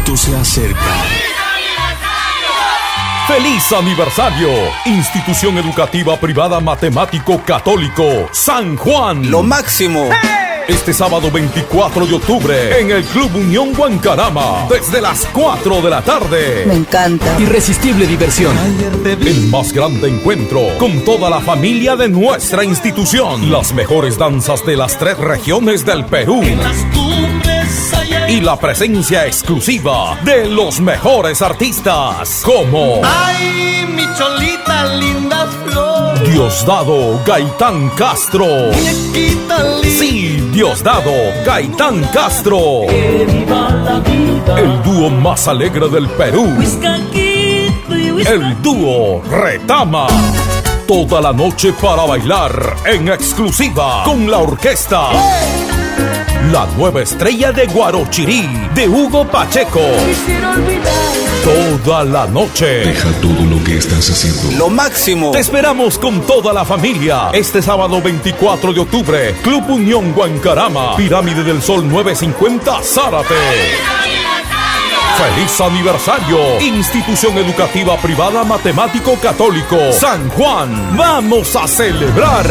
momento se acerca. ¡Feliz aniversario! Institución Educativa Privada Matemático Católico San Juan. ¡Lo máximo! Este sábado 24 de octubre en el Club Unión Guancarama desde las 4 de la tarde. Me encanta. Irresistible diversión. El más grande encuentro con toda la familia de nuestra institución. Las mejores danzas de las 3 regiones del Perú. Y la presencia exclusiva de los mejores artistas como ¡ay, mi cholita, linda flor! Diosdado Gaitán Castro. Muñequita linda. Sí, Diosdado Gaitán Castro. El dúo más alegre del Perú. El dúo Retama. Toda la noche para bailar en exclusiva con la orquesta. La nueva estrella de Guarochirí, de Hugo Pacheco. Toda la noche. Deja todo lo que estás haciendo. ¡Lo máximo! Te esperamos con toda la familia. Este sábado 24 de octubre, Club Unión Guancarama, Pirámide del Sol 950 Zárate. ¡Feliz aniversario! Institución Educativa Privada Matemático Católico San Juan. ¡Vamos a celebrar!